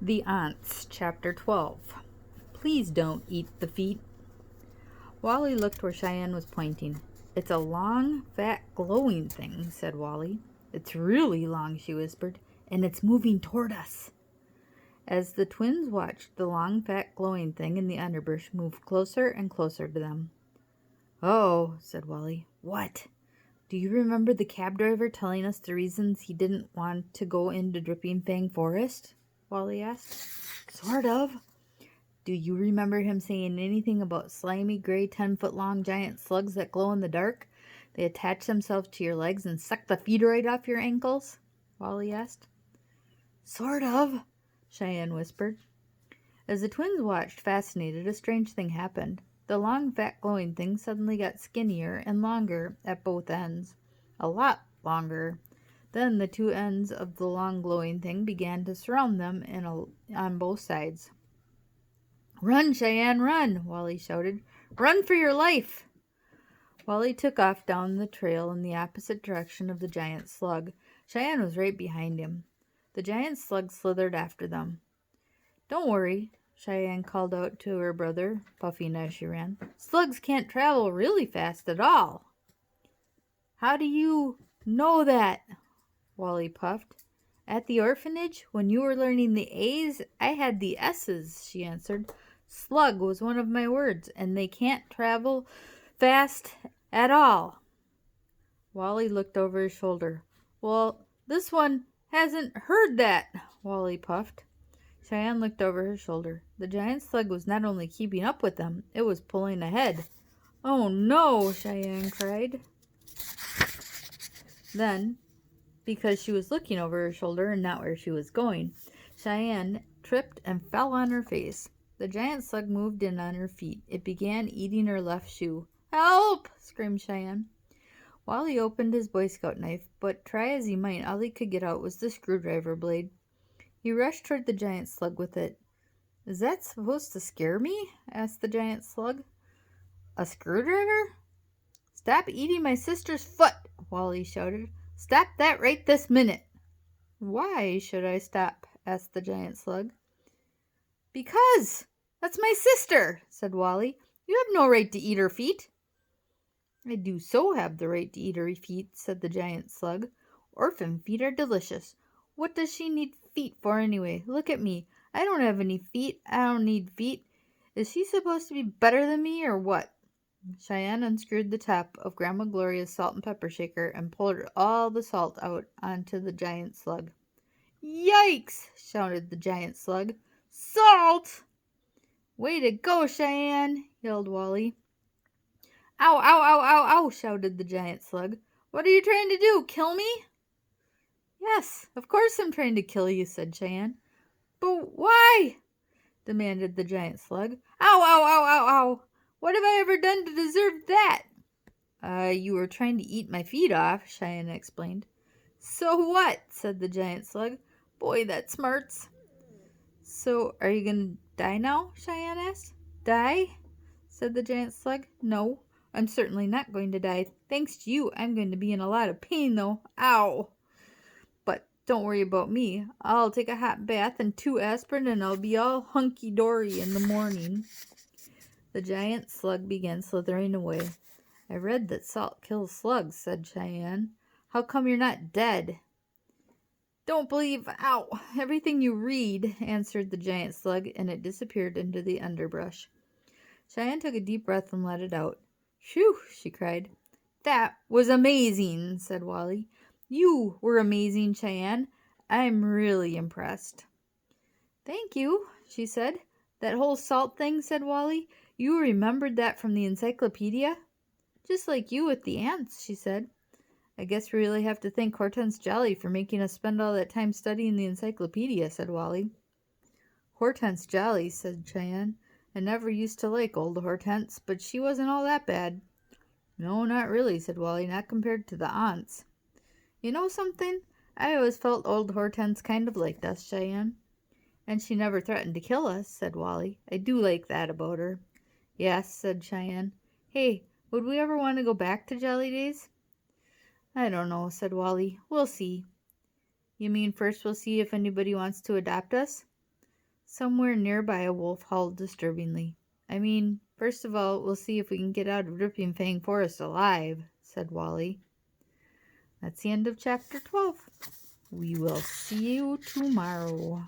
The Onts Chapter 12. Please don't eat the feet. Wally looked where Cheyenne was pointing. It's a long, fat, glowing thing, said Wally. It's really long, she whispered, and it's moving toward us. As the twins watched, the long, fat, glowing thing in the underbrush moved closer and closer to them. Oh, said Wally. What? Do you remember the cab driver telling us the reasons he didn't want to go into Dripping Fang Forest? Wally asked. Sort of. Do you remember him saying anything about slimy, gray, 10-foot-long giant slugs that glow in the dark? They attach themselves to your legs and suck the feet right off your ankles? Wally asked. Sort of, Cheyenne whispered. As the twins watched, fascinated, a strange thing happened. The long, fat, glowing thing suddenly got skinnier and longer at both ends. A lot longer. Then the two ends of the long, glowing thing began to surround them on both sides. Run, Cheyenne, run, Wally shouted. Run for your life! Wally took off down the trail in the opposite direction of the giant slug. Cheyenne was right behind him. The giant slug slithered after them. Don't worry, Cheyenne called out to her brother, puffing as she ran. Slugs can't travel really fast at all. How do you know that? Wally puffed. At the orphanage, when you were learning the A's, I had the S's, she answered. Slug was one of my words, and they can't travel fast at all. Wally looked over his shoulder. Well, this one hasn't heard that, Wally puffed. Cheyenne looked over her shoulder. The giant slug was not only keeping up with them, it was pulling ahead. Oh no, Cheyenne cried. Then, because she was looking over her shoulder and not where she was going, Cheyenne tripped and fell on her face. The giant slug moved in on her feet. It began eating her left shoe. Help! Screamed Cheyenne. Wally opened his Boy Scout knife, but try as he might, all he could get out was the screwdriver blade. He rushed toward the giant slug with it. Is that supposed to scare me? Asked the giant slug. A screwdriver? Stop eating my sister's foot, Wally shouted. Stop that right this minute. Why should I stop? Asked the giant slug. Because that's my sister, said Wally. You have no right to eat her feet. I do so have the right to eat her feet, said the giant slug. Orphan feet are delicious. What does she need feet for anyway? Look at me. I don't have any feet. I don't need feet. Is she supposed to be better than me or what? Cheyenne unscrewed the top of Grandma Gloria's salt and pepper shaker and pulled all the salt out onto the giant slug. Yikes! Shouted the giant slug. Salt! Way to go, Cheyenne! Yelled Wally. Ow, ow, ow, ow, ow! Shouted the giant slug. What are you trying to do? Kill me? Yes, of course I'm trying to kill you, said Cheyenne. But why? Demanded the giant slug. Ow, ow, ow, ow, ow! What have I ever done to deserve that? You were trying to eat my feet off, Cheyenne explained. So what? Said the giant slug. Boy, that smarts. So, are you going to die now? Cheyenne asked. Die? Said the giant slug. No, I'm certainly not going to die. Thanks to you, I'm going to be in a lot of pain, though. Ow! But don't worry about me. I'll take a hot bath and 2 aspirin and I'll be all hunky-dory in the morning. The giant slug began slithering away. I read that salt kills slugs, said Cheyenne. How come you're not dead? Don't believe, everything you read, answered the giant slug, and it disappeared into the underbrush. Cheyenne took a deep breath and let it out. Phew, she cried. That was amazing, said Wally. You were amazing, Cheyenne. I'm really impressed. Thank you, she said. That whole salt thing, said Wally. You remembered that from the encyclopedia? Just like you with the ants, she said. I guess we really have to thank Hortense Jolly for making us spend all that time studying the encyclopedia, said Wally. Hortense Jolly, said Cheyenne. I never used to like old Hortense, but she wasn't all that bad. No, not really, said Wally, not compared to the aunts. You know something? I always felt old Hortense kind of liked us, Cheyenne. And she never threatened to kill us, said Wally. I do like that about her. Yes, said Cheyenne. Hey, would we ever want to go back to Jolly Days? I don't know, said Wally. We'll see. You mean first we'll see if anybody wants to adopt us? Somewhere nearby, a wolf howled disturbingly. I mean, first of all, we'll see if we can get out of Dripping Fang Forest alive, said Wally. That's the end of chapter 12. We will see you tomorrow.